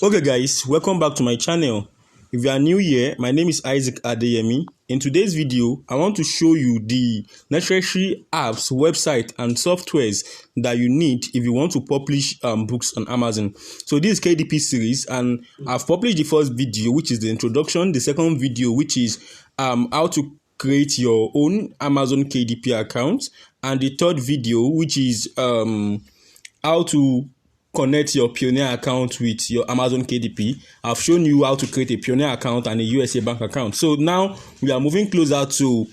Okay guys, welcome back to my channel. If you are new here, my name is Isaacadeyemi. In today's video, I want to show you the necessary apps, website and softwares that you need if you want to publish books on Amazon. So this is KDP series, and I've published the first video, which is the introduction, the second video, which is how to create your own Amazon KDP account, and the third video, which is how to connect your Pioneer account with your Amazon KDP. I've shown you how to create a Pioneer account and a USA bank account. So now we are moving closer to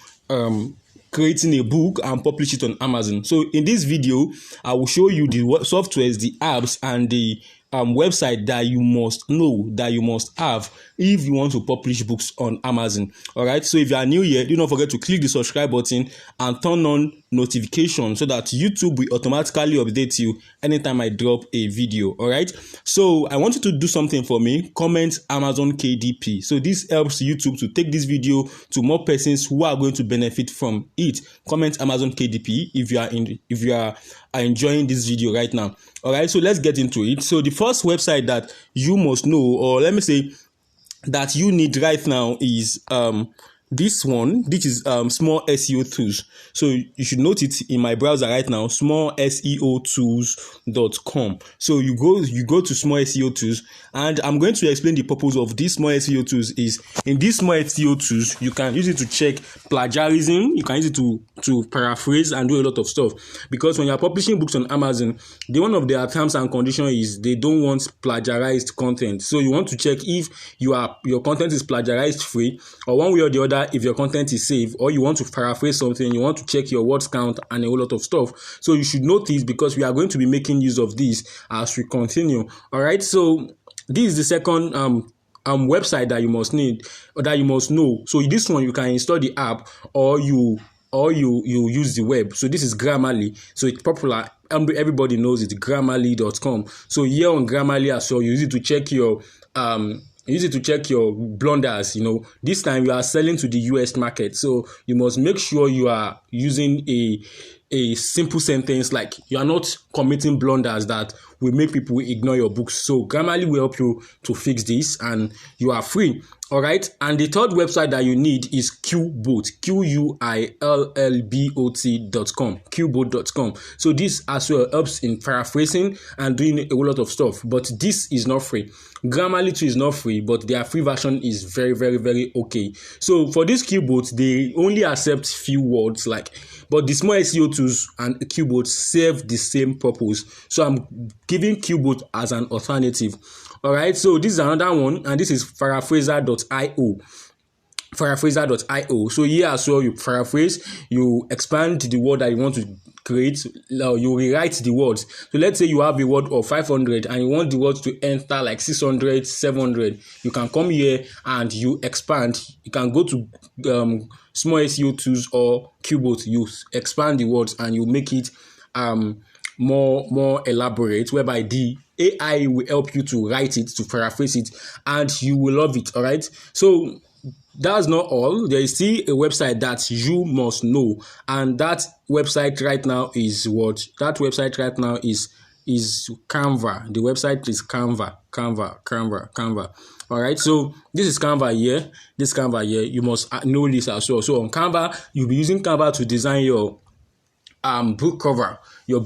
creating a book and publish it on Amazon. So in this video, I will show you the softwares, the apps, and the website that you must know, that you must have if you want to publish books on Amazon. All right. So if you are new here, do not forget to click the subscribe button and turn on notification so that YouTube will automatically update you anytime I drop a video. All right. So I want you to do something for me. Comment Amazon KDP. So this helps YouTube to take this video to more persons who are going to benefit from it. Comment Amazon KDP if you are enjoying this video right now. All right. So let's get into it. So the first website that you must know, or let me say that you need right now, is this one. This is small SEO tools. So you should note it in my browser right now, smallseotools.com. So you go to small SEO tools, and I'm going to explain the purpose of this small SEO tools. Is in this small SEO tools, you can use it to check plagiarism, you can use it to paraphrase and do a lot of stuff. Because when you're publishing books on Amazon, one of their terms and conditions is they don't want plagiarized content. So you want to check if your content is plagiarized free, or one way or the other, if your content is safe, or you want to paraphrase something, you want to check your words count and a whole lot of stuff. So you should note this, because we are going to be making use of this as we continue. All right. So this is the second website that you must need, or that you must know. So this one, you can install the app, or you use the web. So this is Grammarly. So it's popular. Everybody knows it. Grammarly.com. So here on Grammarly as well, you use it to check your blunders. You know, this time you are selling to the US market, so you must make sure you are using a simple sentence, like you are not committing blunders that will make people ignore your books. So Grammarly will help you to fix this, and you are free. All right. And the third website that you need is Qboat, QUILLBOT.com, Qboat.com. So this as well helps in paraphrasing and doing a whole lot of stuff, but this is not free. Grammarly too is not free, but their free version is very, very, very okay. So for this Qboat, they only accept few words, but the small SEO tools and Qboat serve the same purpose. So I'm giving Qboat as an alternative. All right. So this is another one, and this is paraphraser.io. Paraphraser.io. So here as well, you paraphrase, you expand the word that you want to create, you rewrite the words. So let's say you have a word of 500 and you want the words to enter like 600, 700. You can come here and you expand. You can go to small SEO tools or Qboat. You expand the words and you make it more elaborate, whereby the AI will help you to write it, to paraphrase it, and you will love it. All right. So that's not all. There is still a website that you must know, and that website right now is what? That website right now is Canva. The website is Canva. All right. So this is Canva here. This Canva here, you must know this as well. So on Canva, you'll be using Canva to design your book cover, your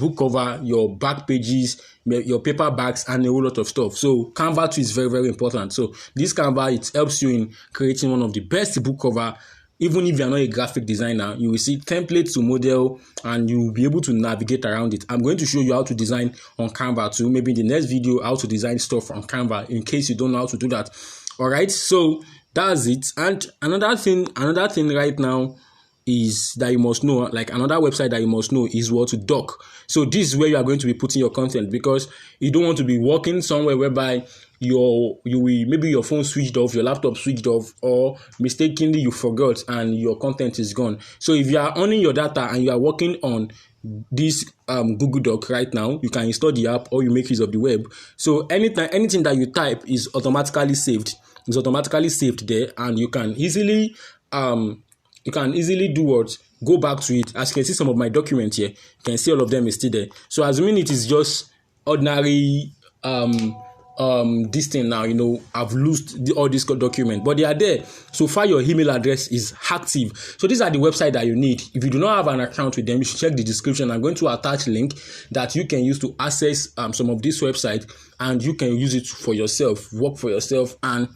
back pages, your paperbacks, and a whole lot of stuff. So Canva too is very, very important. So this Canva, it helps you in creating one of the best book cover. Even if you are not a graphic designer, you will see templates to model, and you will be able to navigate around it. I'm going to show you how to design on Canva too. Maybe in the next video, how to design stuff on Canva, in case you don't know how to do that. All right. So that's it. And another thing right now is that you must know, like another website that you must know, is what to dock. So this is where you are going to be putting your content, because you don't want to be working somewhere whereby maybe your phone switched off, your laptop switched off, or mistakenly you forgot and your content is gone. So if you are owning your data and you are working on this Google Doc right now, you can install the app or you make use of the web. So anything that you type is automatically saved. It's automatically saved there, and you can easily do what? Go back to it. As you can see, some of my documents here, you can see all of them is still there. So assuming it is just ordinary this thing now, I've lost all this document, but they are there so far. Your email address is active. So these are the website that you need. If you do not have an account with them, you should check the description. I'm going to attach link that you can use to access some of this website, and you can use it for yourself, work for yourself. And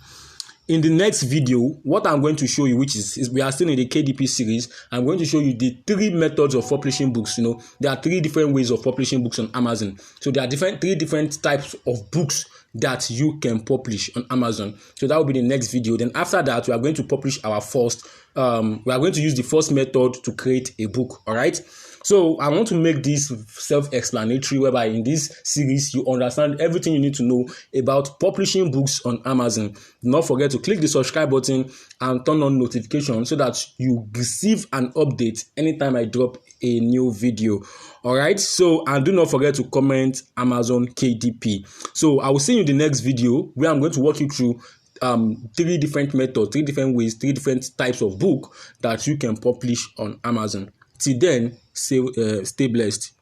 in the next video, what I'm going to show you, which is we are still in the KDP series, I'm going to show you the 3 methods of publishing books. There are 3 different ways of publishing books on Amazon. So there are 3 different types of books that you can publish on Amazon. So that will be the next video. Then after that, we are going to publish our first. We are going to use the first method to create a book. All right. So I want to make this self-explanatory, whereby in this series you understand everything you need to know about publishing books on Amazon. Do not forget to click the subscribe button and turn on notifications so that you receive an update anytime I drop a new video. All right. So, and do not forget to comment Amazon KDP. So I will see you in the next video, where I'm going to walk you through 3 different methods, 3 different ways, 3 different types of book that you can publish on Amazon. Till then, stay blessed.